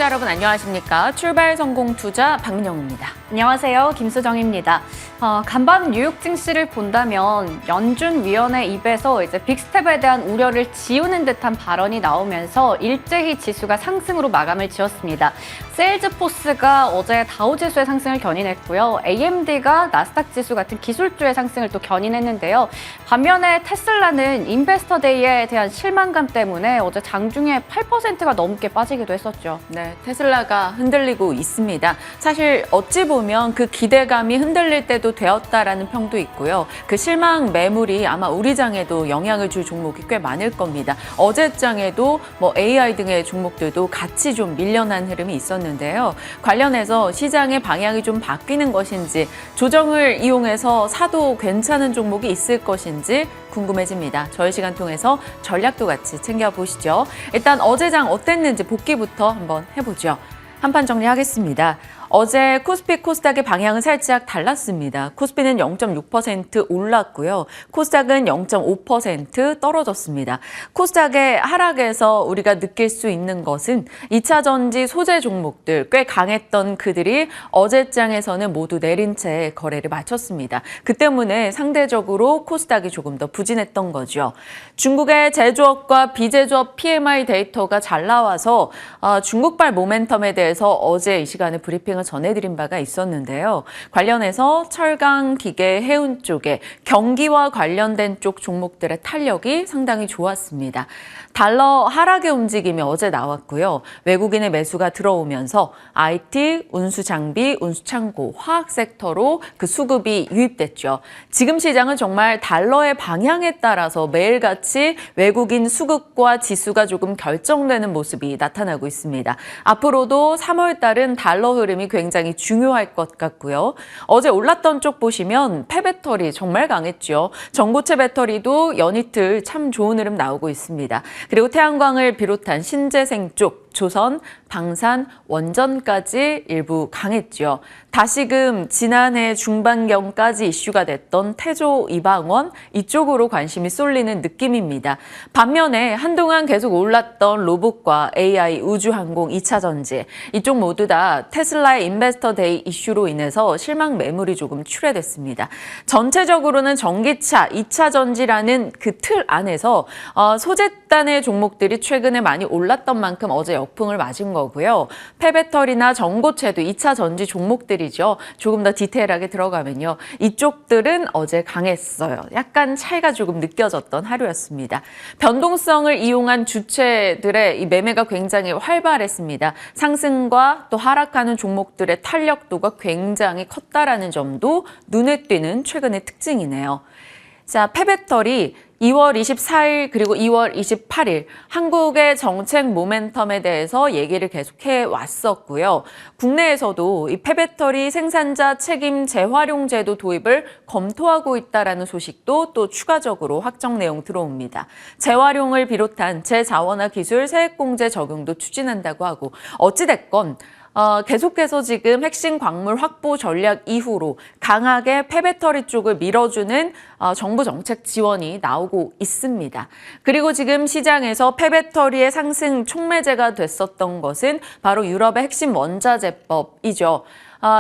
시청자 여러분 안녕하십니까? 출발 성공 투자 박민영입니다. 안녕하세요. 김수정입니다. 간밤 뉴욕 증시를 본다면 연준 위원회 입에서 이제 빅스텝에 대한 우려를 지우는 듯한 발언이 나오면서 일제히 지수가 상승으로 마감을 지었습니다. 세일즈포스가 어제 다우지수의 상승을 견인했고요. AMD가 나스닥 지수 같은 기술주의 상승을 또 견인했는데요. 반면에 테슬라는 인베스터데이에 대한 실망감 때문에 어제 장중에 8%가 넘게 빠지기도 했었죠. 네, 테슬라가 흔들리고 있습니다. 사실 어찌 보면 그 기대감이 흔들릴 때도 되었다라는 평도 있고요. 그 실망 매물이 아마 우리 장에도 영향을 줄 종목이 꽤 많을 겁니다. 어제 장에도 AI 등의 종목들도 같이 좀 밀려난 흐름이 있었는데요. 관련해서 시장의 방향이 좀 바뀌는 것인지 조정을 이용해서 사도 괜찮은 종목이 있을 것인지 궁금해집니다. 저희 시간 통해서 전략도 같이 챙겨보시죠. 일단 어제 장 어땠는지 복기부터 한번 해보죠. 한판 정리하겠습니다. 어제 코스피 코스닥의 방향은 살짝 달랐습니다. 코스피는 0.6% 올랐고요. 코스닥은 0.5% 떨어졌습니다. 코스닥의 하락에서 우리가 느낄 수 있는 것은 2차 전지 소재 종목들 꽤 강했던 그들이 어제장에서는 모두 내린 채 거래를 마쳤습니다. 그 때문에 상대적으로 코스닥이 조금 더 부진했던 거죠. 중국의 제조업과 비제조업 PMI 데이터가 잘 나와서 중국발 모멘텀에 대해서 어제 이 시간에 브리핑을 전해드린 바가 있었는데요. 관련해서 철강, 기계, 해운 쪽에 경기와 관련된 쪽 종목들의 탄력이 상당히 좋았습니다. 달러 하락의 움직임이 어제 나왔고요. 외국인의 매수가 들어오면서 IT, 운수장비, 운수창고, 화학 섹터로 그 수급이 유입됐죠. 지금 시장은 정말 달러의 방향에 따라서 매일같이 외국인 수급과 지수가 조금 결정되는 모습이 나타나고 있습니다. 앞으로도 3월 달은 달러 흐름이 굉장히 중요할 것 같고요. 어제 올랐던 쪽 보시면 폐배터리 정말 강했죠. 전고체 배터리도 연이틀 참 좋은 흐름 나오고 있습니다. 그리고 태양광을 비롯한 신재생 쪽, 조선, 방산, 원전까지 일부 강했죠. 다시금 지난해 중반경까지 이슈가 됐던 태조 이방원 이쪽으로 관심이 쏠리는 느낌입니다. 반면에 한동안 계속 올랐던 로봇과 AI, 우주항공, 2차 전지 이쪽 모두 다 테슬라의 인베스터 데이 이슈로 인해서 실망 매물이 조금 출회됐습니다. 전체적으로는 전기차, 2차 전지라는 그 틀 안에서 소재단의 종목들이 최근에 많이 올랐던 만큼 어제 역풍을 맞은 거고요. 폐배터리나 전고체도 2차 전지 종목들이죠. 조금 더 디테일하게 들어가면요. 이쪽들은 어제 강했어요. 약간 차이가 조금 느껴졌던 하루였습니다. 변동성을 이용한 주체들의 이 매매가 굉장히 활발했습니다. 상승과 또 하락하는 종목들의 탄력도가 굉장히 컸다라는 점도 눈에 띄는 최근의 특징이네요. 자, 폐배터리 2월 24일 그리고 2월 28일 한국의 정책 모멘텀에 대해서 얘기를 계속해 왔었고요. 국내에서도 이 폐배터리 생산자 책임 재활용 제도 도입을 검토하고 있다라는 소식도 또 추가적으로 확정 내용 들어옵니다. 재활용을 비롯한 재자원화 기술 세액공제 적용도 추진한다고 하고 어찌됐건 계속해서 지금 핵심 광물 확보 전략 이후로 강하게 폐배터리 쪽을 밀어주는 정부 정책 지원이 나오고 있습니다. 그리고 지금 시장에서 폐배터리의 상승 촉매제가 됐었던 것은 바로 유럽의 핵심 원자재법이죠.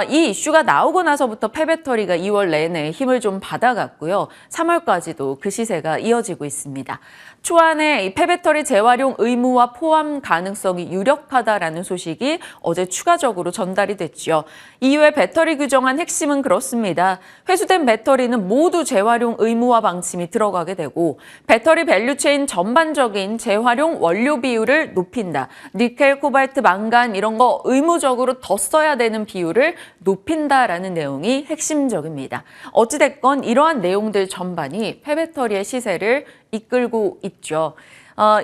이 이슈가 나오고 나서부터 폐배터리가 2월 내내 힘을 좀 받아갔고요. 3월까지도 그 시세가 이어지고 있습니다. 초안에 이 폐배터리 재활용 의무화 포함 가능성이 유력하다라는 소식이 어제 추가적으로 전달이 됐죠. 이후에 배터리 규정안 핵심은 그렇습니다. 회수된 배터리는 모두 재활용 의무화 방침이 들어가게 되고 배터리 밸류체인 전반적인 재활용 원료 비율을 높인다. 니켈, 코발트, 망간 이런 거 의무적으로 더 써야 되는 비율을 높인다라는 내용이 핵심적입니다. 어찌됐건 이러한 내용들 전반이 폐배터리의 시세를 이끌고 있죠.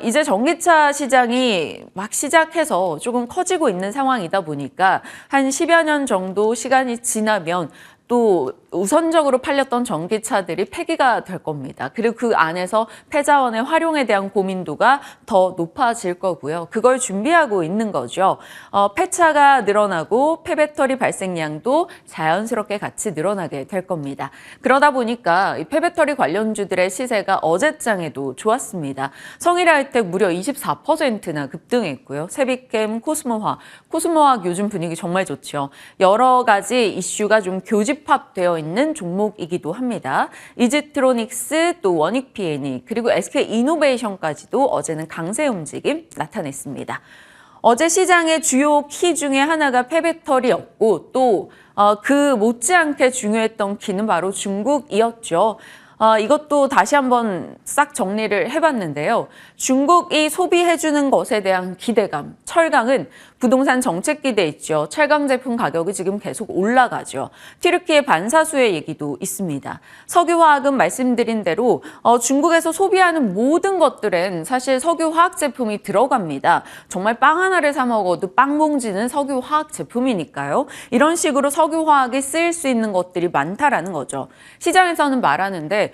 이제 전기차 시장이 막 시작해서 조금 커지고 있는 상황이다 보니까 한 10여 년 정도 시간이 지나면 또 우선적으로 팔렸던 전기차들이 폐기가 될 겁니다. 그리고 그 안에서 폐자원의 활용에 대한 고민도가 더 높아질 거고요. 그걸 준비하고 있는 거죠. 폐차가 늘어나고 폐배터리 발생량도 자연스럽게 같이 늘어나게 될 겁니다. 그러다 보니까 이 폐배터리 관련주들의 시세가 어제장에도 좋았습니다. 성일하이텍 무려 24%나 급등했고요. 세비캠, 코스모화학 요즘 분위기 정말 좋죠. 여러 가지 이슈가 좀 교집합되어 있는 종목이기도 합니다. 이지트로닉스, 또 원익-P&E, 그리고 SK이노베이션까지도 어제는 강세 움직임 나타냈습니다. 어제 시장의 주요 키 중에 하나가 폐배터리였고 또 그 못지않게 중요했던 키는 바로 중국이었죠. 이것도 다시 한번 싹 정리를 해봤는데요. 중국이 소비해주는 것에 대한 기대감, 철강은 부동산 정책 기대 있죠. 철강 제품 가격이 지금 계속 올라가죠. 튀르키예 반사수의 얘기도 있습니다. 석유화학은 말씀드린 대로 중국에서 소비하는 모든 것들은 사실 석유화학 제품이 들어갑니다. 정말 빵 하나를 사 먹어도 빵 봉지는 석유화학 제품이니까요. 이런 식으로 석유화학이 쓰일 수 있는 것들이 많다라는 거죠. 시장에서는 말하는데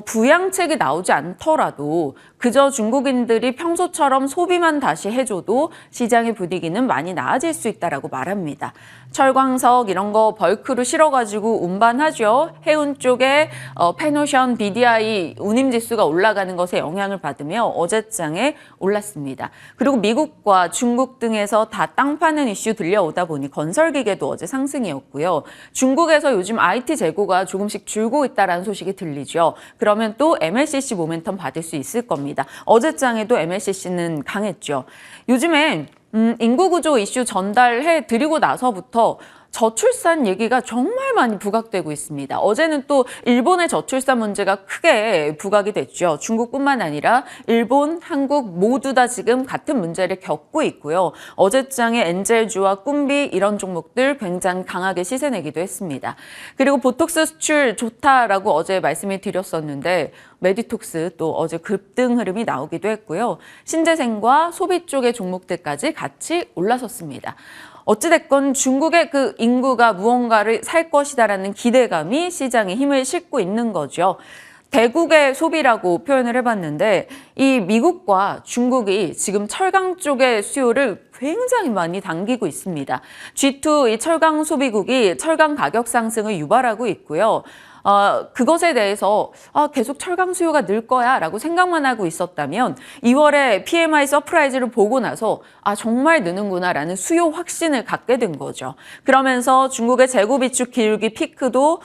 부양책이 나오지 않더라도 그저 중국인들이 평소처럼 소비만 다시 해줘도 시장의 분위기는 많이 나아질 수 있다라고 말합니다. 철광석 이런 거 벌크로 실어가지고 운반하죠. 해운 쪽에 페노션, BDI 운임지수가 올라가는 것에 영향을 받으며 어제장에 올랐습니다. 그리고 미국과 중국 등에서 다 땅 파는 이슈 들려오다 보니 건설기계도 어제 상승이었고요. 중국에서 요즘 IT 재고가 조금씩 줄고 있다는 소식이 들리죠. 그러면 또 MLCC 모멘텀 받을 수 있을 겁니다. 어제장에도 MLCC는 강했죠. 요즘에 인구구조 이슈 전달해 드리고 나서부터 저출산 얘기가 정말 많이 부각되고 있습니다. 어제는 또 일본의 저출산 문제가 크게 부각이 됐죠. 중국뿐만 아니라 일본, 한국 모두 다 지금 같은 문제를 겪고 있고요. 어제장에 엔젤주와 꿈비 이런 종목들 굉장히 강하게 시세 내기도 했습니다. 그리고 보톡스 수출 좋다라고 어제 말씀을 드렸었는데 메디톡스 또 어제 급등 흐름이 나오기도 했고요. 신재생과 소비 쪽의 종목들까지 같이 올라섰습니다. 어찌됐건 중국의 그 인구가 무언가를 살 것이다라는 기대감이 시장에 힘을 싣고 있는 거죠. 대국의 소비라고 표현을 해봤는데 이 미국과 중국이 지금 철강 쪽의 수요를 굉장히 많이 당기고 있습니다. G2 이 철강 소비국이 철강 가격 상승을 유발하고 있고요. 그것에 대해서 계속 철강 수요가 늘 거야 라고 생각만 하고 있었다면 2월에 PMI 서프라이즈를 보고 나서 정말 느는구나 라는 수요 확신을 갖게 된 거죠. 그러면서 중국의 재고 비축 기울기 피크도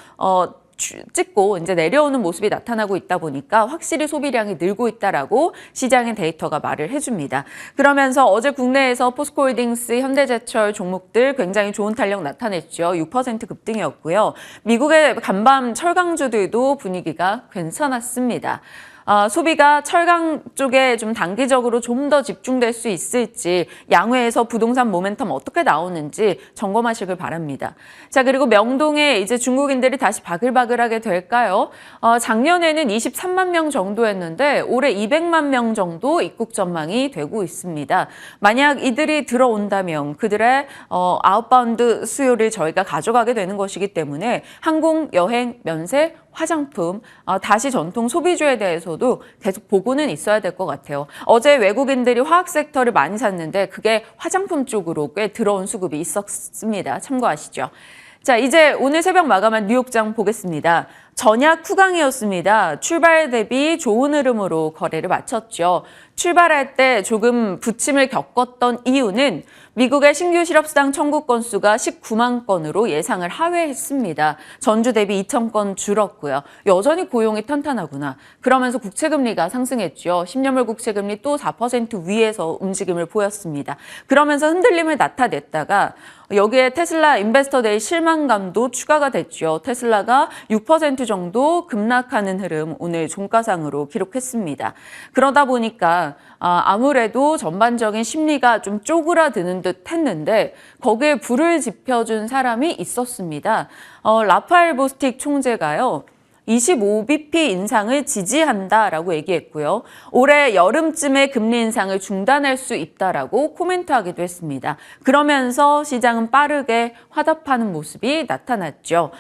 찍고 이제 내려오는 모습이 나타나고 있다 보니까 확실히 소비량이 늘고 있다라고 시장의 데이터가 말을 해줍니다. 그러면서 어제 국내에서 포스코홀딩스, 현대제철 종목들 굉장히 좋은 탄력 나타냈죠. 6% 급등이었고요. 미국의 간밤 철강주들도 분위기가 괜찮았습니다. 소비가 철강 쪽에 좀 단기적으로 좀 더 집중될 수 있을지 양회에서 부동산 모멘텀 어떻게 나오는지 점검하시길 바랍니다. 자, 그리고 명동에 이제 중국인들이 다시 바글바글하게 될까요? 작년에는 23만 명 정도였는데 올해 200만 명 정도 입국 전망이 되고 있습니다. 만약 이들이 들어온다면 그들의 아웃바운드 수요를 저희가 가져가게 되는 것이기 때문에 항공, 여행, 면세, 화장품, 다시 전통 소비주에 대해서도 계속 보고는 있어야 될 것 같아요. 어제 외국인들이 화학 섹터를 많이 샀는데 그게 화장품 쪽으로 꽤 들어온 수급이 있었습니다. 참고하시죠. 자, 이제 오늘 새벽 마감한 뉴욕장 보겠습니다. 전약 후강이었습니다. 출발 대비 좋은 흐름으로 거래를 마쳤죠. 출발할 때 조금 부침을 겪었던 이유는 미국의 신규 실업수당 청구 건수가 19만 건으로 예상을 하회했습니다. 전주 대비 2천 건 줄었고요. 여전히 고용이 탄탄하구나. 그러면서 국채금리가 상승했죠. 10년물 국채금리 또 4% 위에서 움직임을 보였습니다. 그러면서 흔들림을 나타냈다가 여기에 테슬라 인베스터데이 실망감도 추가가 됐죠. 테슬라가 6% 정도 급락하는 흐름 오늘 종가상으로 기록했습니다. 그러다 보니까 아무래도 전반적인 심리가 좀 쪼그라드는 듯 했는데 거기에 불을 지펴준 사람이 있었습니다. 라파엘 보스틱 총재가요. 25bp 인상을 지지한다라고 얘기했고요. 올해 여름쯤에 금리 인상을 중단할 수 있다라고 코멘트하기도 했습니다. 그러면서 시장은 빠르게 화답하는 모습이 나타났죠.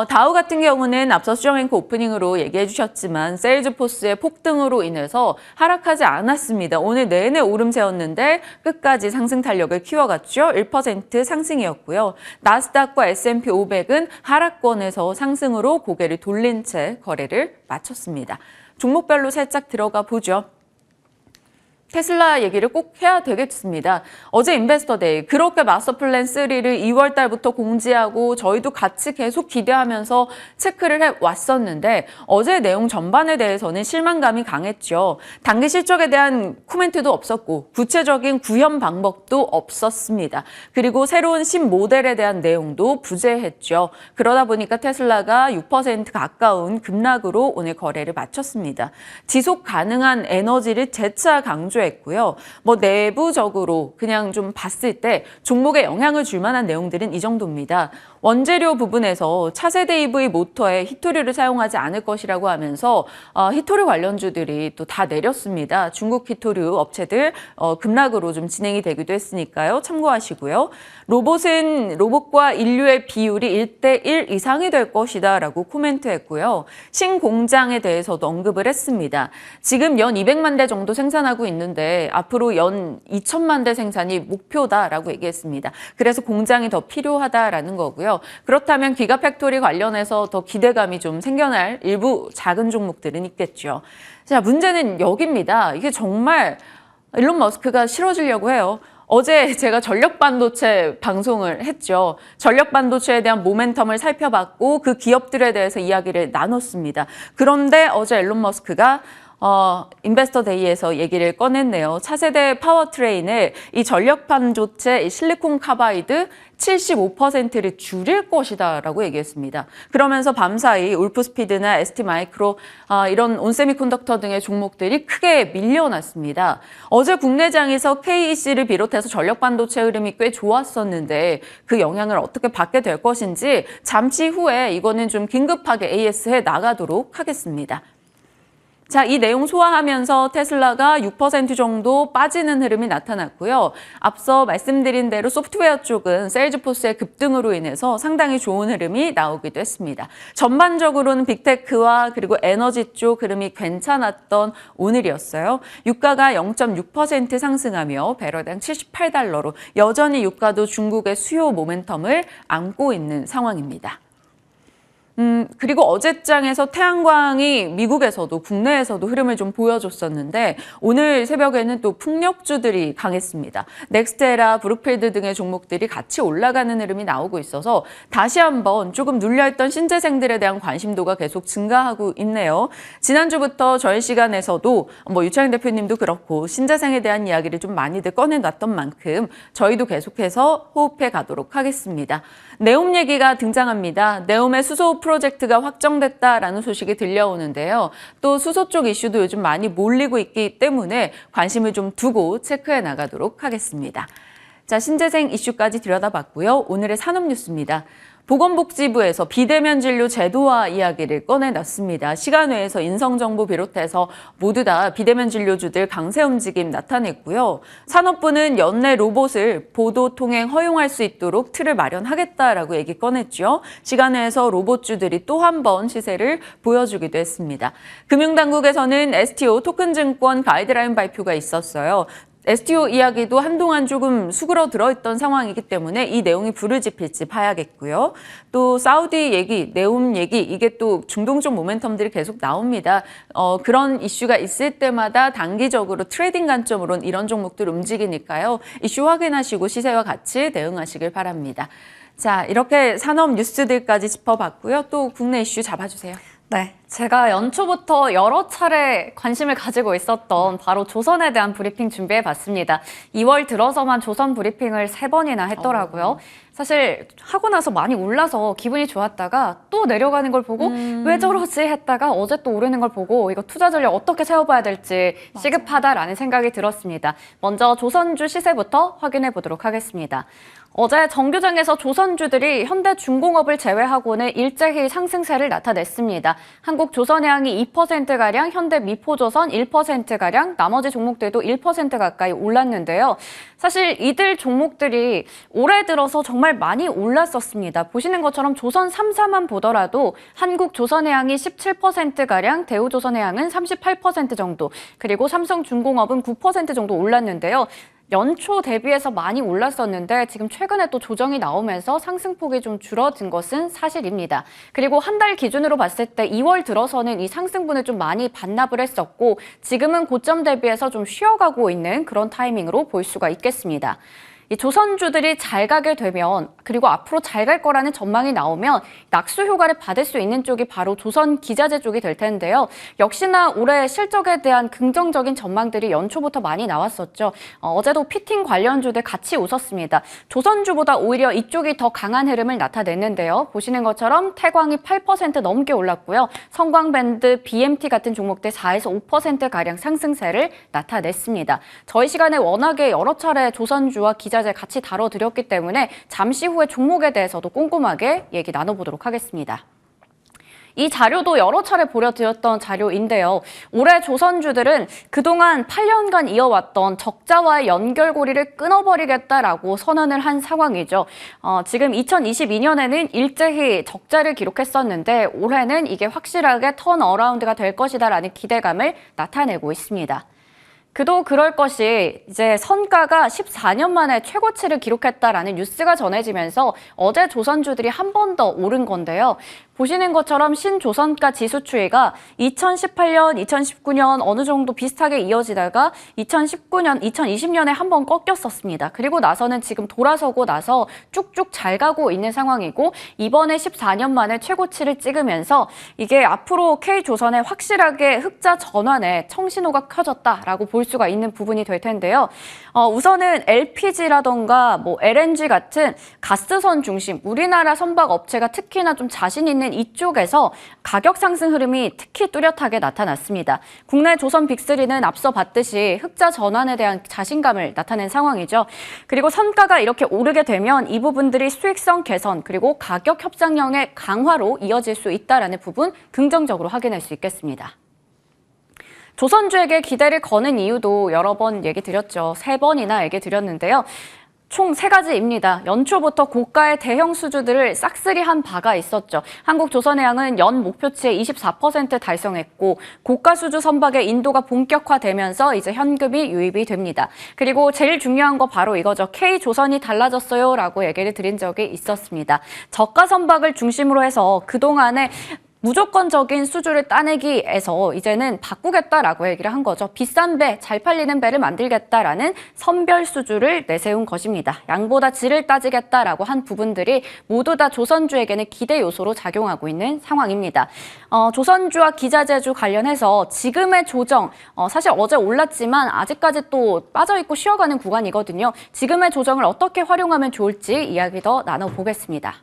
다우 같은 경우는 앞서 수정앵커 오프닝으로 얘기해 주셨지만 세일즈포스의 폭등으로 인해서 하락하지 않았습니다. 오늘 내내 오름세였는데 끝까지 상승 탄력을 키워갔죠. 1% 상승이었고요. 나스닥과 S&P 500은 하락권에서 상승으로 고개를 돌린 채 거래를 마쳤습니다. 종목별로 살짝 들어가 보죠. 테슬라 얘기를 꼭 해야 되겠습니다. 어제 인베스터데이 그렇게 마스터플랜 3를 2월 달부터 공지하고 저희도 같이 계속 기대하면서 체크를 해왔었는데 어제 내용 전반에 대해서는 실망감이 강했죠. 단기 실적에 대한 코멘트도 없었고 구체적인 구현 방법도 없었습니다. 그리고 새로운 신모델에 대한 내용도 부재했죠. 그러다 보니까 테슬라가 6% 가까운 급락으로 오늘 거래를 마쳤습니다. 지속 가능한 에너지를 재차 강조했고요. 내부적으로 그냥 좀 봤을 때 종목에 영향을 줄 만한 내용들은 이 정도입니다. 원재료 부분에서 차세대 EV 모터에 히토류를 사용하지 않을 것이라고 하면서 히토류 관련주들이 또 다 내렸습니다. 중국 히토류 업체들 급락으로 좀 진행이 되기도 했으니까요. 참고하시고요. 로봇과 인류의 비율이 1대1 이상이 될 것이다 라고 코멘트했고요. 신공장에 대해서도 언급을 했습니다. 지금 연 200만 대 정도 생산하고 있는데 앞으로 연 2천만 대 생산이 목표다라고 얘기했습니다. 그래서 공장이 더 필요하다라는 거고요. 그렇다면 기가팩토리 관련해서 더 기대감이 좀 생겨날 일부 작은 종목들은 있겠죠. 자, 문제는 여기입니다. 이게 정말 일론 머스크가 실어주려고 해요. 어제 제가 전력반도체 방송을 했죠. 전력반도체에 대한 모멘텀을 살펴봤고 그 기업들에 대해서 이야기를 나눴습니다. 그런데 어제 일론 머스크가 인베스터 데이에서 얘기를 꺼냈네요. 차세대 파워트레인을 이 전력반도체 실리콘 카바이드 75%를 줄일 것이다 라고 얘기했습니다. 그러면서 밤사이 울프스피드나 ST마이크로 이런 온세미컨덕터 등의 종목들이 크게 밀려났습니다. 어제 국내장에서 KEC를 비롯해서 전력반도체 흐름이 꽤 좋았었는데 그 영향을 어떻게 받게 될 것인지 잠시 후에 이거는 좀 긴급하게 AS에 나가도록 하겠습니다. 자, 이 내용 소화하면서 테슬라가 6% 정도 빠지는 흐름이 나타났고요. 앞서 말씀드린 대로 소프트웨어 쪽은 세일즈포스의 급등으로 인해서 상당히 좋은 흐름이 나오기도 했습니다. 전반적으로는 빅테크와 그리고 에너지 쪽 흐름이 괜찮았던 오늘이었어요. 유가가 0.6% 상승하며 배럴당 $78로 여전히 유가도 중국의 수요 모멘텀을 안고 있는 상황입니다. 그리고 어제장에서 태양광이 미국에서도 국내에서도 흐름을 좀 보여줬었는데 오늘 새벽에는 또 풍력주들이 강했습니다. 넥스테라, 브룩필드 등의 종목들이 같이 올라가는 흐름이 나오고 있어서 다시 한번 조금 눌려있던 신재생들에 대한 관심도가 계속 증가하고 있네요. 지난주부터 저희 시간에서도 유창현 대표님도 그렇고 신재생에 대한 이야기를 좀 많이들 꺼내놨던 만큼 저희도 계속해서 호흡해 가도록 하겠습니다. 네옴 얘기가 등장합니다. 네옴의 수소 프로젝트가 확정됐다라는 소식이 들려오는데요. 또 수소 쪽 이슈도 요즘 많이 몰리고 있기 때문에 관심을 좀 두고 체크해 나가도록 하겠습니다. 자, 신재생 이슈까지 들여다봤고요. 오늘의 산업 뉴스입니다. 보건복지부에서 비대면 진료 제도화 이야기를 꺼내놨습니다. 시간외에서 인성정보 비롯해서 모두 다 비대면 진료주들 강세 움직임 나타냈고요. 산업부는 연내 로봇을 보도 통행 허용할 수 있도록 틀을 마련하겠다라고 얘기 꺼냈죠. 시간외에서 로봇주들이 또 한 번 시세를 보여주기도 했습니다. 금융당국에서는 STO 토큰증권 가이드라인 발표가 있었어요. STO 이야기도 한동안 조금 수그러들어 있던 상황이기 때문에 이 내용이 불을 지필지 봐야겠고요. 또 사우디 얘기, 네옴 얘기 이게 또 중동 쪽 모멘텀들이 계속 나옵니다. 그런 이슈가 있을 때마다 단기적으로 트레이딩 관점으로는 이런 종목들 움직이니까요. 이슈 확인하시고 시세와 같이 대응하시길 바랍니다. 자, 이렇게 산업 뉴스들까지 짚어봤고요. 또 국내 이슈 잡아주세요. 네, 제가 연초부터 여러 차례 관심을 가지고 있었던 바로 조선에 대한 브리핑 준비해봤습니다. 2월 들어서만 조선 브리핑을 3번이나 했더라고요. 사실 하고 나서 많이 올라서 기분이 좋았다가 또 내려가는 걸 보고 왜 저러지 했다가 어제 또 오르는 걸 보고 이거 투자 전략 어떻게 세워봐야 될지 시급하다라는 생각이 들었습니다. 먼저 조선주 시세부터 확인해 보도록 하겠습니다. 어제 정규장에서 조선주들이 현대중공업을 제외하고는 일제히 상승세를 나타냈습니다. 한국조선해양이 2%가량, 현대미포조선 1%가량, 나머지 종목들도 1% 가까이 올랐는데요. 사실 이들 종목들이 올해 들어서 정말 많이 올랐었습니다. 보시는 것처럼 조선 3사만 보더라도 한국조선해양이 17%가량, 대우조선해양은 38% 정도, 그리고 삼성중공업은 9% 정도 올랐는데요. 연초 대비해서 많이 올랐었는데 지금 최근에 또 조정이 나오면서 상승폭이 좀 줄어든 것은 사실입니다. 그리고 한 달 기준으로 봤을 때 2월 들어서는 이 상승분을 좀 많이 반납을 했었고 지금은 고점 대비해서 좀 쉬어가고 있는 그런 타이밍으로 볼 수가 있겠습니다. 이 조선주들이 잘 가게 되면 그리고 앞으로 잘 갈 거라는 전망이 나오면 낙수 효과를 받을 수 있는 쪽이 바로 조선기자재 쪽이 될 텐데요. 역시나 올해 실적에 대한 긍정적인 전망들이 연초부터 많이 나왔었죠. 어제도 피팅 관련주들 같이 웃었습니다. 조선주보다 오히려 이쪽이 더 강한 흐름을 나타냈는데요. 보시는 것처럼 태광이 8% 넘게 올랐고요. 성광밴드, BMT 같은 종목들 4에서 5%가량 상승세를 나타냈습니다. 저희 시간에 워낙에 여러 차례 조선주와 기자재 같이 다뤄드렸기 때문에 잠시 후에 종목에 대해서도 꼼꼼하게 얘기 나눠보도록 하겠습니다. 이 자료도 여러 차례 보여드렸던 자료인데요. 올해 조선주들은 그동안 8년간 이어왔던 적자와의 연결고리를 끊어버리겠다라고 선언을 한 상황이죠. 지금 2022년에는 일제히 적자를 기록했었는데 올해는 이게 확실하게 턴어라운드가 될 것이다라는 기대감을 나타내고 있습니다. 그도 그럴 것이 이제 선가가 14년 만에 최고치를 기록했다라는 뉴스가 전해지면서 어제 조선주들이 한 번 더 오른 건데요. 보시는 것처럼 신조선가 지수 추이가 2018년, 2019년 어느 정도 비슷하게 이어지다가 2019년, 2020년에 한 번 꺾였었습니다. 그리고 나서는 지금 돌아서고 나서 쭉쭉 잘 가고 있는 상황이고 이번에 14년 만에 최고치를 찍으면서 이게 앞으로 K조선에 확실하게 흑자 전환에 청신호가 켜졌다라고 볼 수가 있는 부분이 될 텐데요. 우선은 LPG라던가 뭐 LNG 같은 가스선 중심 우리나라 선박 업체가 특히나 좀 자신 있는 이쪽에서 가격 상승 흐름이 특히 뚜렷하게 나타났습니다. 국내 조선 빅3는 앞서 봤듯이 흑자 전환에 대한 자신감을 나타낸 상황이죠. 그리고 선가가 이렇게 오르게 되면 이 부분들이 수익성 개선 그리고 가격 협상력의 강화로 이어질 수 있다는 부분 긍정적으로 확인할 수 있겠습니다. 조선주에게 기대를 거는 이유도 여러 번 얘기 드렸죠. 3번이나 얘기 드렸는데요. 총 3가지입니다. 연초부터 고가의 대형 수주들을 싹쓸이한 바가 있었죠. 한국조선해양은 연 목표치의 24% 달성했고 고가 수주 선박의 인도가 본격화되면서 이제 현금이 유입이 됩니다. 그리고 제일 중요한 거 바로 이거죠. K조선이 달라졌어요 라고 얘기를 드린 적이 있었습니다. 저가 선박을 중심으로 해서 그동안에 무조건적인 수주를 따내기에서 이제는 바꾸겠다라고 얘기를 한 거죠. 비싼 배, 잘 팔리는 배를 만들겠다라는 선별 수주를 내세운 것입니다. 양보다 질을 따지겠다라고 한 부분들이 모두 다 조선주에게는 기대 요소로 작용하고 있는 상황입니다. 조선주와 기자재주 관련해서 지금의 조정, 사실 어제 올랐지만 아직까지 또 빠져있고 쉬어가는 구간이거든요. 지금의 조정을 어떻게 활용하면 좋을지 이야기 더 나눠보겠습니다.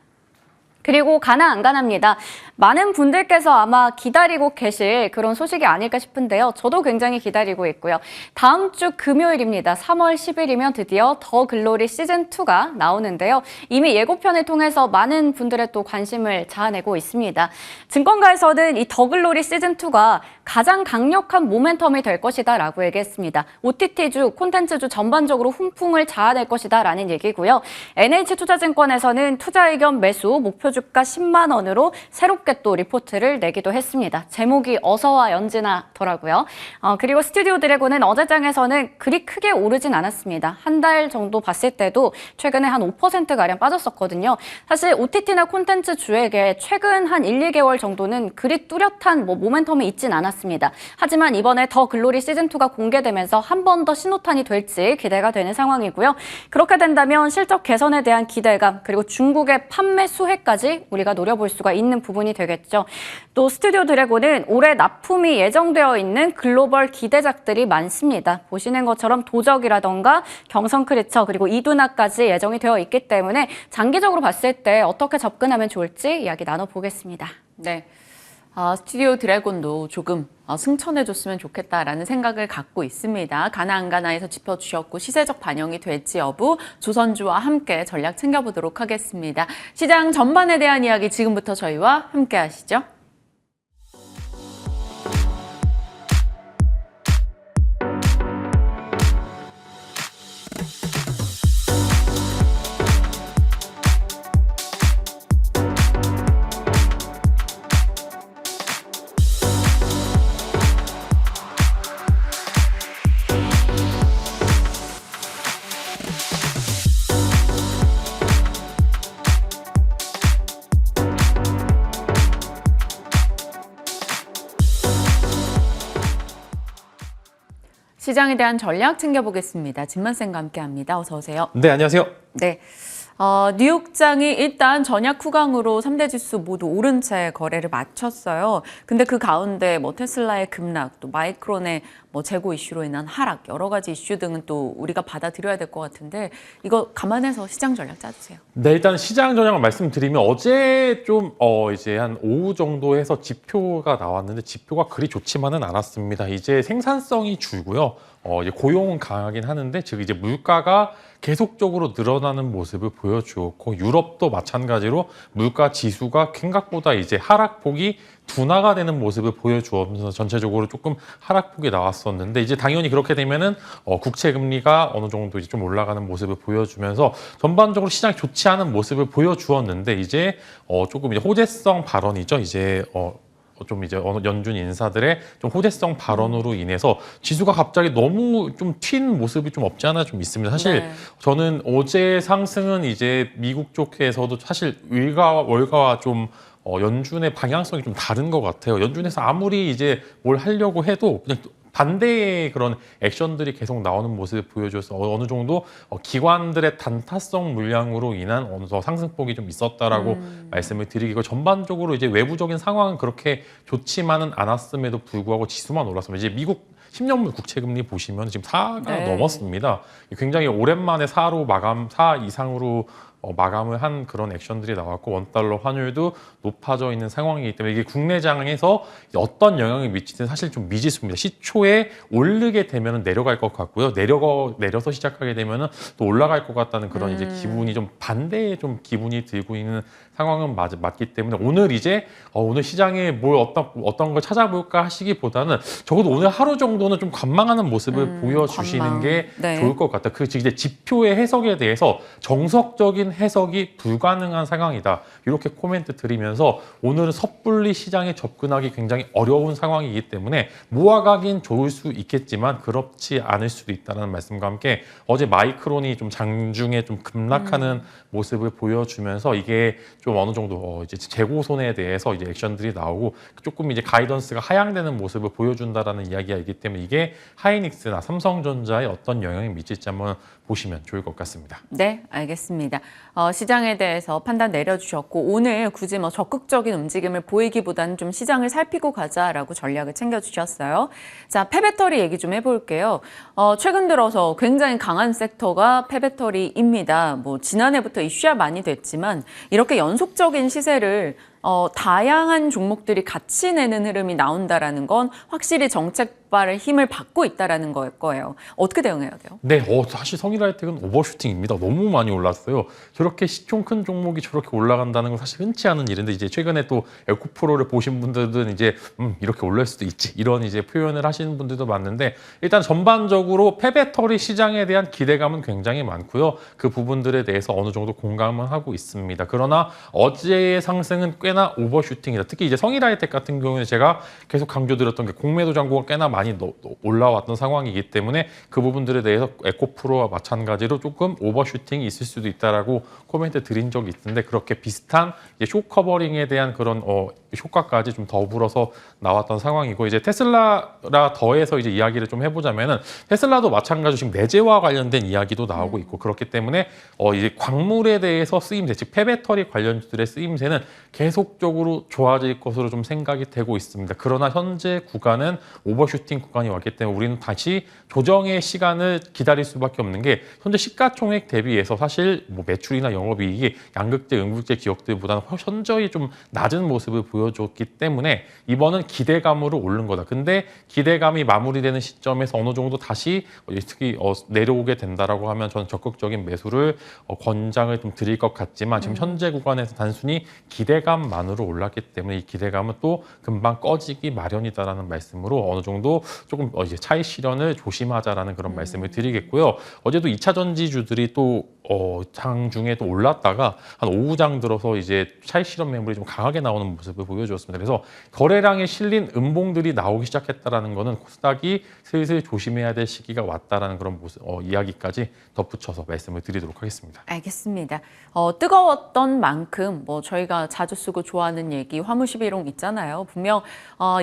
그리고 가나 안 가나입니다. 많은 분들께서 아마 기다리고 계실 그런 소식이 아닐까 싶은데요. 저도 굉장히 기다리고 있고요. 다음 주 금요일입니다. 3월 10일이면 드디어 더 글로리 시즌2가 나오는데요. 이미 예고편을 통해서 많은 분들의 또 관심을 자아내고 있습니다. 증권가에서는 이 더 글로리 시즌2가 가장 강력한 모멘텀이 될 것이다 라고 얘기했습니다. OTT주, 콘텐츠주 전반적으로 훈풍을 자아낼 것이다 라는 얘기고요. NH투자증권에서는 투자 의견 매수 목표 주가 10만 원으로 새롭게 또 리포트를 내기도 했습니다. 제목이 어서와 연진하더라고요. 그리고 스튜디오 드래곤은 어제장에서는 그리 크게 오르진 않았습니다. 한 달 정도 봤을 때도 최근에 한 5%가량 빠졌었거든요. 사실 OTT나 콘텐츠 주에게 최근 한 1, 2개월 정도는 그리 뚜렷한 모멘텀이 있진 않았습니다. 하지만 이번에 더 글로리 시즌2가 공개되면서 한 번 더 신호탄이 될지 기대가 되는 상황이고요. 그렇게 된다면 실적 개선에 대한 기대감 그리고 중국의 판매 수혜까지 우리가 노려볼 수가 있는 부분이 되겠죠. 또 스튜디오 드래곤은 올해 납품이 예정되어 있는 글로벌 기대작들이 많습니다. 보시는 것처럼 도적이라던가 경성 크리처 그리고 이두나까지 예정이 되어 있기 때문에 장기적으로 봤을 때 어떻게 접근하면 좋을지 이야기 나눠보겠습니다. 네. 스튜디오 드래곤도 조금 승천해줬으면 좋겠다라는 생각을 갖고 있습니다. 가나 안 가나에서 짚어주셨고 시세적 반영이 될지 여부 조선주와 함께 전략 챙겨보도록 하겠습니다. 시장 전반에 대한 이야기 지금부터 저희와 함께 하시죠. 시장에 대한 전략 챙겨보겠습니다. 진만쌤과 함께합니다. 어서 오세요. 네, 안녕하세요. 네. 뉴욕장이 일단 전약 후강으로 3대 지수 모두 오른 채 거래를 마쳤어요. 근데 그 가운데 뭐 테슬라의 급락, 또 마이크론의 뭐 재고 이슈로 인한 하락, 여러 가지 이슈 등은 또 우리가 받아들여야 될 것 같은데 이거 감안해서 시장 전략 짜주세요. 네, 일단 시장 전략을 말씀드리면 어제 좀 이제 한 오후 정도 해서 지표가 나왔는데 지표가 그리 좋지만은 않았습니다. 이제 생산성이 줄고요. 이제 고용은 강하긴 하는데 즉 이제 물가가 계속적으로 늘어나는 모습을 보여주었고 유럽도 마찬가지로 물가 지수가 생각보다 이제 하락폭이 둔화가 되는 모습을 보여주면서 전체적으로 조금 하락폭이 나왔었는데 이제 당연히 그렇게 되면은 국채 금리가 어느 정도 이제 좀 올라가는 모습을 보여주면서 전반적으로 시장이 좋지 않은 모습을 보여주었는데 이제 조금 이제 호재성 발언이죠. 이제 좀 이제 어느 연준 인사들의 좀 호재성 발언으로 인해서 지수가 갑자기 너무 좀 튄 모습이 좀 없지 않아 좀 있습니다. 사실 네. 저는 어제 상승은 이제 미국 쪽에서도 사실 월가와 좀 연준의 방향성이 좀 다른 것 같아요. 연준에서 아무리 이제 뭘 하려고 해도 그냥 반대의 그런 액션들이 계속 나오는 모습을 보여줘서 어느 정도 기관들의 단타성 물량으로 인한 어느 정도 상승폭이 좀 있었다라고 말씀을 드리고 전반적으로 이제 외부적인 상황은 그렇게 좋지만은 않았음에도 불구하고 지수만 올랐습니다. 이제 미국 10년물 국채금리 보시면 지금 4가 네. 넘었습니다. 굉장히 오랜만에 4 이상으로 마감을 한 그런 액션들이 나왔고 원달러 환율도 높아져 있는 상황이기 때문에 이게 국내장에서 어떤 영향을 미치든 사실 좀 미지수입니다. 시초에 오르게 되면 내려갈 것 같고요. 내려서 시작하게 되면 또 올라갈 것 같다는 그런 이제 기분이 좀 반대의 좀 기분이 들고 있는 상황은 맞기 때문에 오늘 이제 오늘 시장에 뭘 어떤 걸 찾아볼까 하시기보다는 적어도 오늘 하루 정도는 좀 관망하는 모습을 보여주시는 관망. 게 네. 좋을 것 같아요. 그 이제 지표의 해석에 대해서 정석적인 해석이 불가능한 상황이다. 이렇게 코멘트 드리면서 오늘은 섣불리 시장에 접근하기 굉장히 어려운 상황이기 때문에 모아가긴 좋을 수 있겠지만 그렇지 않을 수도 있다는 말씀과 함께 어제 마이크론이 좀 장중에 좀 급락하는 모습을 보여주면서 이게 좀 어느 정도 이제 재고 손해에 대해서 이제 액션들이 나오고 조금 이제 가이던스가 하향되는 모습을 보여준다라는 이야기가 있기 때문에 이게 하이닉스나 삼성전자에 어떤 영향을 미칠지 한번 보시면 좋을 것 같습니다. 네, 알겠습니다. 시장에 대해서 판단 내려주셨고 오늘 굳이 뭐 적극적인 움직임을 보이기보다는 좀 시장을 살피고 가자라고 전략을 챙겨주셨어요. 자, 폐배터리 얘기 좀 해볼게요. 최근 들어서 굉장히 강한 섹터가 폐배터리입니다. 뭐 지난해부터 이슈화 많이 됐지만 이렇게 연속적인 시세를 다양한 종목들이 같이 내는 흐름이 나온다라는 건 확실히 정책 발의 힘을 받고 있다라는 거일 거예요. 어떻게 대응해야 돼요? 네, 사실 성일하이텍은 오버슈팅입니다. 너무 많이 올랐어요. 저렇게 시총 큰 종목이 저렇게 올라간다는 건 사실 흔치 않은 일인데 이제 최근에 또 에코프로를 보신 분들은 이제 이렇게 올릴 수도 있지 이런 이제 표현을 하시는 분들도 많은데 일단 전반적으로 폐배터리 시장에 대한 기대감은 굉장히 많고요. 그 부분들에 대해서 어느 정도 공감을 하고 있습니다. 그러나 어제의 상승은 꽤나 오버슈팅이다. 특히 이제 성일하이텍 같은 경우는 제가 계속 강조드렸던 게 공매도 잔고가 꽤나 많이 올라왔던 상황이기 때문에 그 부분들에 대해서 에코프로와 마찬가지로 조금 오버슈팅이 있을 수도 있다라고 코멘트 드린 적이 있는데 그렇게 비슷한 이제 숏 커버링에 대한 그런 효과까지 좀 더불어서 나왔던 상황이고 이제 테슬라라 더해서 이제 이야기를 좀 해보자면은 테슬라도 마찬가지로 지금 내재와 관련된 이야기도 나오고 있고 그렇기 때문에 이제 광물에 대해서 쓰임새 즉 폐배터리 관련주들의 쓰임새는 계속적으로 좋아질 것으로 좀 생각이 되고 있습니다. 그러나 현재 구간은 오버슈팅 구간이 왔기 때문에 우리는 다시 조정의 시간을 기다릴 수밖에 없는 게 현재 시가총액 대비해서 사실 뭐 매출이나 영업이익이 양극재, 음극재 기업들보다는 현저히 좀 낮은 모습을 보여줬기 때문에 이번은 기대감으로 오른 거다. 근데 기대감이 마무리되는 시점에서 어느 정도 다시 특히 내려오게 된다라고 하면 저는 적극적인 매수를 권장을 좀 드릴 것 같지만 지금 현재 구간에서 단순히 기대감만으로 올랐기 때문에 이 기대감은 또 금방 꺼지기 마련이다라는 말씀으로 어느 정도 조금 이제 차익 실현을 조심하자라는 그런 말씀을 드리겠고요. 어제도 2차 전지주들이 또 장 중에 또 올랐다가 한 오후장 들어서 이제 차익 실현 매물이 좀 강하게 나오는 모습을 보여주었습니다. 그래서 거래량에 실린 음봉들이 나오기 시작했다라는 거는 코스닥이 슬슬 조심해야 될 시기가 왔다라는 그런 모습, 이야기까지 덧붙여서 말씀을 드리도록 하겠습니다. 알겠습니다. 뜨거웠던 만큼 뭐 저희가 자주 쓰고 좋아하는 얘기 화무시비롱 있잖아요. 분명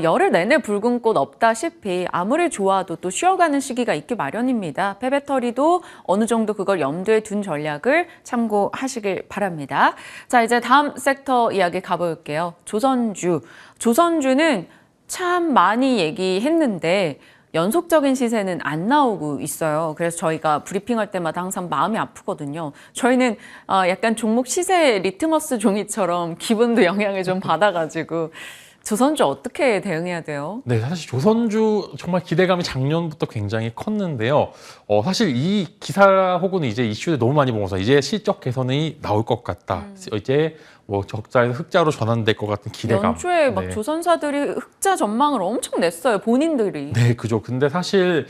열흘 내내 붉은 꽃 없다시피 아무리 좋아도 또 쉬어가는 시기가 있기 마련입니다. 폐배터리도 어느 정도 그걸 염두에 둔 전략을 참고하시길 바랍니다. 자, 이제 다음 섹터 이야기 가볼게요. 조선주는 참 많이 얘기했는데 연속적인 시세는 안 나오고 있어요. 그래서 저희가 브리핑할 때마다 항상 마음이 아프거든요. 저희는 약간 종목 시세 리트머스 종이처럼 기분도 영향을 좀 받아가지고 조선주 어떻게 대응해야 돼요? 네, 사실 조선주 정말 기대감이 작년부터 굉장히 컸는데요. 사실 이 기사 혹은 이제 이슈를 너무 많이 보면서 이제 실적 개선이 나올 것 같다. 이제 뭐 적자에서 흑자로 전환될 것 같은 기대감. 연초에 막 네. 조선사들이 흑자 전망을 엄청 냈어요. 본인들이. 네, 그죠. 근데 사실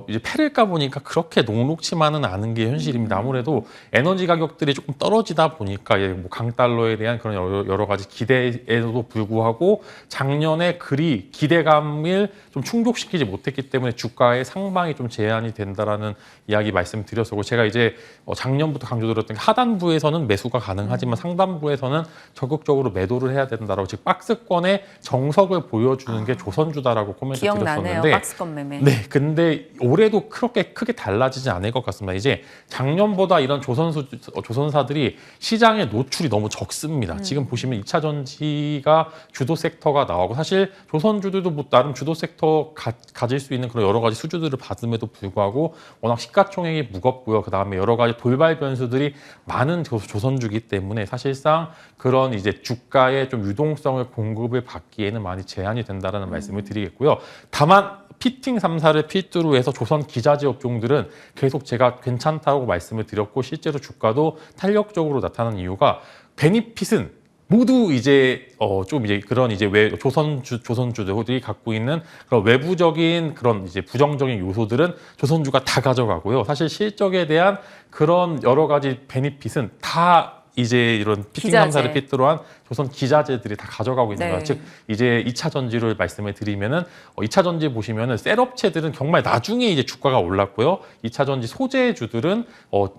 이제 패를 까보니까 그렇게 녹록치만은 않은 게 현실입니다. 아무래도 에너지 가격들이 조금 떨어지다 보니까 뭐 강달러에 대한 그런 여러 가지 기대에도 불구하고 작년에 그리 기대감을 좀 충족시키지 못했기 때문에 주가의 상방이 좀 제한이 된다라는 이야기 말씀드렸었고, 제가 이제 작년부터 강조드렸던 게 하단부에서는 매수가 가능하지만 상단부에서는 적극적으로 매도를 해야 된다라고, 즉 박스권의 정석을 보여주는 게 조선주다라고 코멘트 기억나네요. 드렸었는데, 박스권 매매. 네, 근데 올해도 그렇게 크게 달라지지 않을 것 같습니다. 이제 작년보다 이런 조선사들이 시장에 노출이 너무 적습니다. 지금 보시면 2차 전지가 주도 섹터가 나오고, 사실 조선주들도 뭐 나름 주도 섹터 가질 수 있는 그런 여러 가지 수주들을 받음에도 불구하고 워낙 시가총액이 무겁고요. 그 다음에 여러 가지 돌발 변수들이 많은 조선주기 때문에 사실상 그런 이제 주가의 좀 유동성을 공급을 받기에는 많이 제한이 된다라는 말씀을 드리겠고요. 다만 피팅 3사를 필두로 해서 조선 기자재 업종들은 계속 제가 괜찮다고 말씀을 드렸고, 실제로 주가도 탄력적으로 나타난 이유가 베니핏은 모두 이제 좀 이제 그런 이제 조선주들이 갖고 있는 그런 외부적인 그런 이제 부정적인 요소들은 조선주가 다 가져가고요. 사실 실적에 대한 그런 여러 가지 베니핏은 다 이제 이런 피팅 3사를 필두로 한 조선 기자재들이 다 가져가고 있는 거예요. 즉 이제 2차 전지를 말씀을 드리면은 2차 전지 보시면은 셀업체들은 정말 나중에 이제 주가가 올랐고요. 2차 전지 소재주들은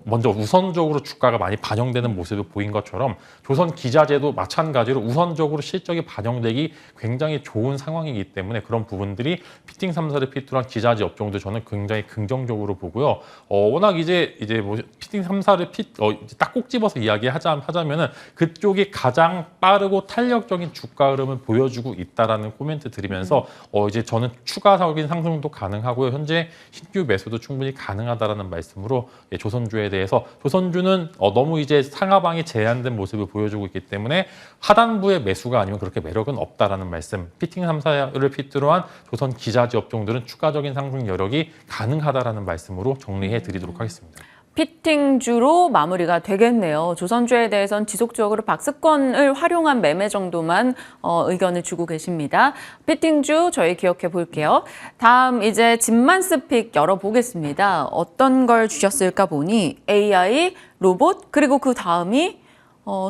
먼저 우선적으로 주가가 많이 반영되는 모습을 보인 것처럼 조선 기자재도 마찬가지로 우선적으로 실적이 반영되기 굉장히 좋은 상황이기 때문에 그런 부분들이 피팅 3사를 필두로 한 기자재 업종도 저는 굉장히 긍정적으로 보고요. 워낙 이제 뭐 피팅 3사를 딱 꼭 집어서 이야기하자면은 그쪽이 가장 빠르고 탄력적인 주가 흐름을 보여주고 있다라는 코멘트 드리면서 이제 저는 추가적인 상승도 가능하고요. 현재 신규 매수도 충분히 가능하다라는 말씀으로 조선주에 대해서, 조선주는 너무 이제 상하방이 제한된 모습을 보여주고 있기 때문에 하단부의 매수가 아니면 그렇게 매력은 없다라는 말씀, 피팅 3사를 필두로 한 조선 기자재 업종들은 추가적인 상승 여력이 가능하다라는 말씀으로 정리해 드리도록 하겠습니다. 피팅주로 마무리가 되겠네요. 조선주에 대해서는 지속적으로 박스권을 활용한 매매 정도만 의견을 주고 계십니다. 피팅주 저희 기억해 볼게요. 다음 이제 집만스픽 열어보겠습니다. 어떤 걸 주셨을까 보니 AI, 로봇, 그리고 그 다음이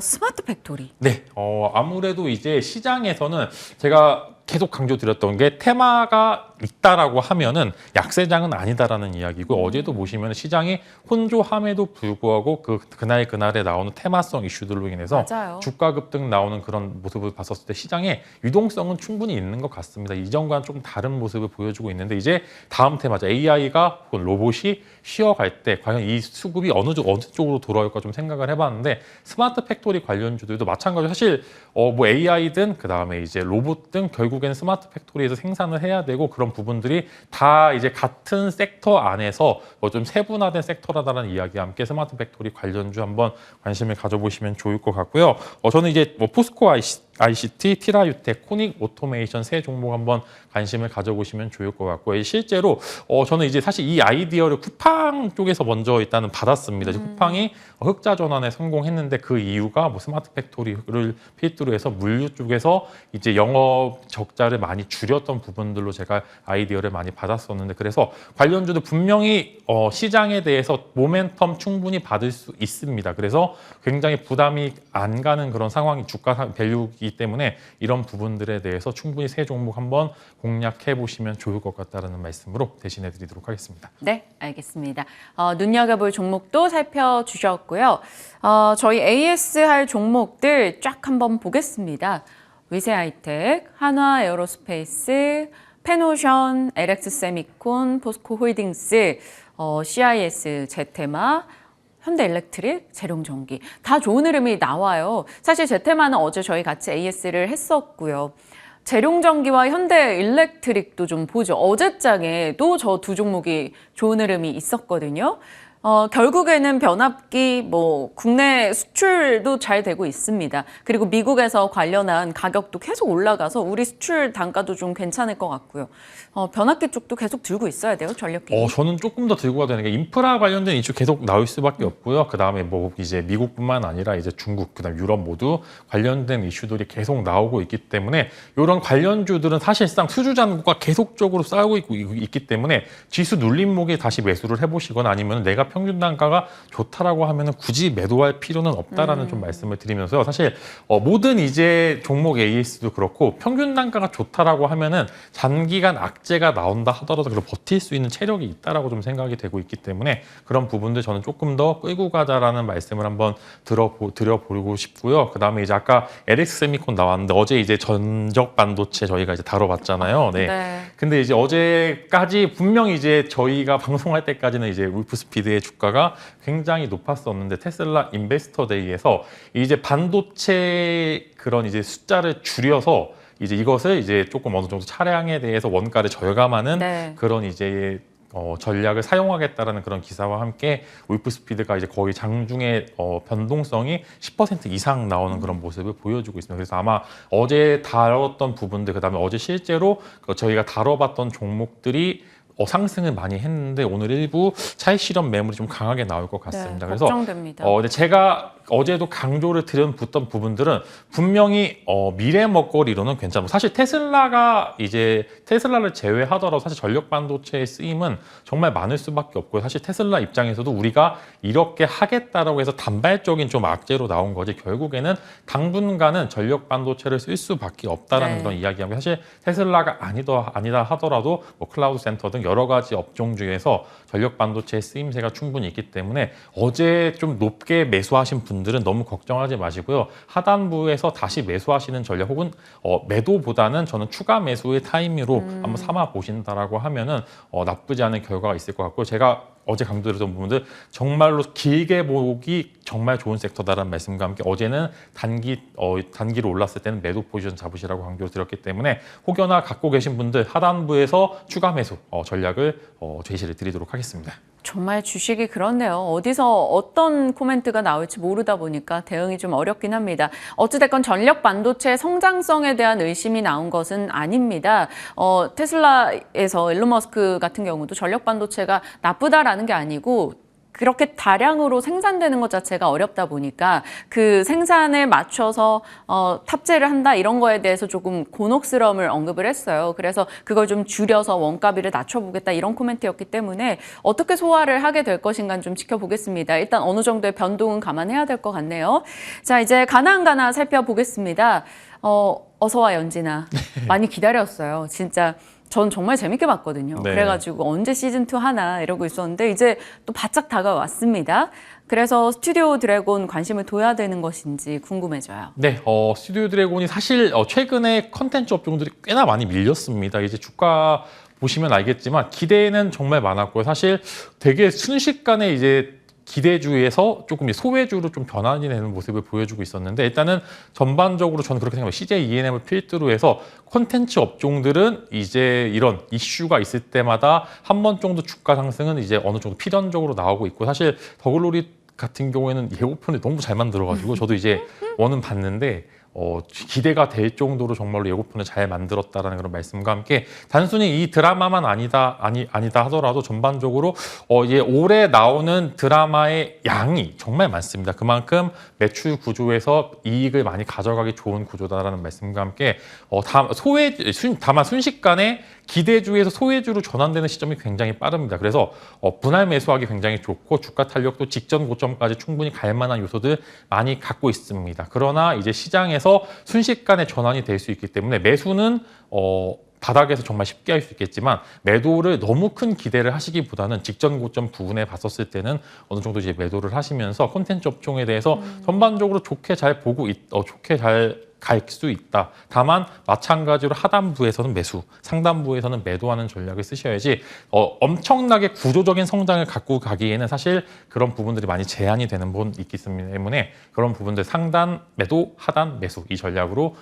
스마트 팩토리. 네, 아무래도 이제 시장에서는 제가 계속 강조드렸던 게 테마가 있다라고 하면은 약세장은 아니다라는 이야기고, 어제도 보시면 시장이 혼조함에도 불구하고 그날에 나오는 테마성 이슈들로 인해서 맞아요. 주가 급등 나오는 그런 모습을 봤었을 때 시장에 유동성은 충분히 있는 것 같습니다. 이전과는 좀 다른 모습을 보여주고 있는데, 이제 다음 테마죠. AI가 혹은 로봇이 쉬어갈 때 과연 이 수급이 어느 쪽으로 돌아올까 좀 생각을 해봤는데, 스마트 팩토리 관련주들도 마찬가지로 사실 뭐 AI든 그 다음에 이제 로봇 등 결국에는 스마트 팩토리에서 생산을 해야 되고, 그런 부분들이 다 이제 같은 섹터 안에서 좀 세분화된 섹터라다라는 이야기와 함께 스마트 팩토리 관련주 한번 관심을 가져보시면 좋을 것 같고요. 저는 이제 뭐 포스코 ICT, 티라유텍, 코닉 오토메이션 세 종목 한번 관심을 가져보시면 좋을 것 같고 실제로 저는 이제 사실 이 아이디어를 쿠팡 쪽에서 먼저 일단은 받았습니다. 쿠팡이 흑자 전환에 성공했는데 그 이유가 뭐 스마트 팩토리를 필두로 해서 물류 쪽에서 이제 영업 적자를 많이 줄였던 부분들로 제가 아이디어를 많이 받았었는데 그래서 관련주도 분명히 시장에 대해서 모멘텀 충분히 받을 수 있습니다. 그래서 굉장히 부담이 안 가는 그런 상황이 주가 밸류이기 때문에 이런 부분들에 대해서 충분히 세 종목 한번 공략해 보시면 좋을 것 같다는 말씀으로 대신해 드리도록 하겠습니다. 네, 알겠습니다. 눈여겨볼 종목도 살펴주셨고요. 저희 AS 할 종목들 쫙 한번 보겠습니다. 위세하이텍, 한화에어로스페이스, 페노션, LX세미콘, 포스코홀딩스, CIS, 제테마, 현대일렉트릭, 재룡전기 다 좋은 흐름이 나와요. 사실 제테마는 어제 저희 같이 AS를 했었고요. 재룡전기와 현대일렉트릭도 좀 보죠. 어제장에도 저 두 종목이 좋은 흐름이 있었거든요. 결국에는 변압기, 국내 수출도 잘 되고 있습니다. 그리고 미국에서 관련한 가격도 계속 올라가서 우리 수출 단가도 좀 괜찮을 것 같고요. 변압기 쪽도 계속 들고 있어야 돼요, 전력기. 저는 조금 더 들고 가야 되는 게 인프라 관련된 이슈 계속 나올 수밖에 없고요. 그 다음에 이제 미국뿐만 아니라 이제 중국, 그다음 유럽 모두 관련된 이슈들이 계속 나오고 있기 때문에 이런 관련주들은 사실상 수주 잔고가 계속적으로 쌓이고 있기 때문에 지수 눌림목에 다시 매수를 해보시거나 아니면 내가 평균 단가가 좋다라고 하면은 굳이 매도할 필요는 없다라는 좀 말씀을 드리면서요. 사실 모든 이제 종목 AS도 그렇고 평균 단가가 좋다라고 하면은 장기간 악재가 나온다 하더라도 그걸 버틸 수 있는 체력이 있다라고 좀 생각이 되고 있기 때문에 그런 부분들 저는 조금 더 끌고 가자라는 말씀을 한번 드려보고 싶고요. 그 다음에 이제 아까 LX세미콘 나왔는데 어제 이제 전적 반도체 저희가 이제 다뤄봤잖아요. 네. 근데 이제 어제까지 분명히 이제 저희가 방송할 때까지는 이제 울프스피드의 주가가 굉장히 높았었는데 테슬라 인베스터 데이에서 이제 반도체 그런 이제 숫자를 줄여서 이제 이것을 이제 조금 어느 정도 차량에 대해서 원가를 절감하는 그런 이제 전략을 사용하겠다라는 그런 기사와 함께 울프스피드가 이제 거의 장중에 변동성이 10% 이상 나오는 그런 모습을 보여주고 있습니다. 그래서 아마 어제 다뤘던 부분들, 그다음에 어제 실제로 저희가 다뤄봤던 종목들이 상승을 많이 했는데 오늘 일부 차익 실현 매물이 좀 강하게 나올 것 같습니다. 그래서 걱정됩니다. 제가 어제도 강조를 드렸던 부분들은 분명히 미래 먹거리로는 괜찮고 사실 테슬라가 이제 테슬라를 제외하더라도 사실 전력 반도체의 쓰임은 정말 많을 수밖에 없고요. 사실 테슬라 입장에서도 우리가 이렇게 하겠다라고 해서 단발적인 좀 악재로 나온 거지 결국에는 당분간은 전력 반도체를 쓸 수밖에 없다라는 그런 이야기하고 사실 테슬라가 아니다 하더라도 클라우드 센터 등 여러 가지 업종 중에서 전력 반도체의 쓰임새가 충분히 있기 때문에 어제 좀 높게 매수하신 분들은 너무 걱정하지 마시고요. 하단부에서 다시 매수하시는 전략 혹은 매도보다는 저는 추가 매수의 타이밍으로 한번 삼아 보신다라고 하면은 나쁘지 않은 결과가 있을 것 같고 제가 어제 강조드렸던 부분들 정말로 길게 보기 정말 좋은 섹터다라는 말씀과 함께 어제는 단기로 올랐을 때는 매도 포지션 잡으시라고 강조를 드렸기 때문에 혹여나 갖고 계신 분들 하단부에서 추가 매수 전략을 제시를 드리도록 하겠습니다. 정말 주식이 그렇네요. 어디서 어떤 코멘트가 나올지 모르다 보니까 대응이 좀 어렵긴 합니다. 어찌됐건 전력 반도체 성장성에 대한 의심이 나온 것은 아닙니다. 테슬라에서 일론 머스크 같은 경우도 전력 반도체가 나쁘다라는 게 아니고 그렇게 다량으로 생산되는 것 자체가 어렵다 보니까 그 생산을 맞춰서 탑재를 한다 이런 거에 대해서 조금 곤혹스러움을 언급을 했어요. 그래서 그걸 좀 줄여서 원가비를 낮춰보겠다 이런 코멘트였기 때문에 어떻게 소화를 하게 될 것인가 좀 지켜보겠습니다. 일단 어느 정도의 변동은 감안해야 될 것 같네요. 자, 이제 가나안가나 살펴보겠습니다. 어서와 연진아. 많이 기다렸어요. 진짜. 전 정말 재밌게 봤거든요. 그래가지고 언제 시즌2 하나 이러고 있었는데 이제 또 바짝 다가왔습니다. 그래서 스튜디오 드래곤 관심을 둬야 되는 것인지 궁금해져요. 네, 스튜디오 드래곤이 사실 최근에 컨텐츠 업종들이 꽤나 많이 밀렸습니다. 이제 주가 보시면 알겠지만 기대는 정말 많았고요. 사실 되게 순식간에 이제 기대주에서 조금 소외주로 좀 변환이 되는 모습을 보여주고 있었는데 일단은 전반적으로 저는 그렇게 생각해요. CJ E&M을 필두로 해서 콘텐츠 업종들은 이제 이런 이슈가 있을 때마다 한 번 정도 주가 상승은 이제 어느 정도 필연적으로 나오고 있고 사실 더글로리 같은 경우에는 예고편을 너무 잘 만들어가지고 저도 이제 원은 봤는데 기대가 될 정도로 정말로 예고편을 잘 만들었다라는 그런 말씀과 함께 단순히 이 드라마만 아니다 하더라도 전반적으로 올해 나오는 드라마의 양이 정말 많습니다. 그만큼 매출 구조에서 이익을 많이 가져가기 좋은 구조다라는 말씀과 함께 다만 순식간에 기대주에서 소외주로 전환되는 시점이 굉장히 빠릅니다. 그래서 분할 매수하기 굉장히 좋고 주가 탄력도 직전 고점까지 충분히 갈 만한 요소들 많이 갖고 있습니다. 그러나 이제 시장에서 순식간에 전환이 될 수 있기 때문에 매수는 바닥에서 정말 쉽게 할 수 있겠지만 매도를 너무 큰 기대를 하시기보다는 직전 고점 부분에 봤었을 때는 어느 정도 이제 매도를 하시면서 콘텐츠 업종에 대해서 전반적으로 좋게 잘 좋게 잘 갈 수 있다. 다만 마찬가지로 하단부에서는 매수, 상단부에서는 매도하는 전략을 쓰셔야지 엄청나게 구조적인 성장을 갖고 가기에는 사실 그런 부분들이 많이 제한이 되는 부분이 있기 때문에 그런 부분들 상단 매도, 하단 매수 이 전략으로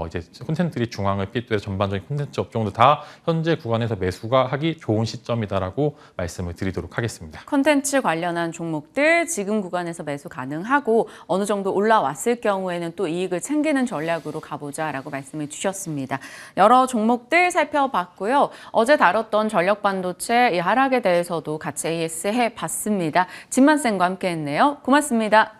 이제 콘텐츠들이 중앙을 필두해서 전반적인 콘텐츠 업종도 다 현재 구간에서 매수가 하기 좋은 시점이다라고 말씀을 드리도록 하겠습니다. 콘텐츠 관련한 종목들 지금 구간에서 매수 가능하고 어느 정도 올라왔을 경우에는 또 이익을 챙기는 전략으로 가보자라고 말씀을 주셨습니다. 여러 종목들 살펴봤고요. 어제 다뤘던 전력반도체 이 하락에 대해서도 같이 AS 해봤습니다. 진만쌤과 함께했네요. 고맙습니다.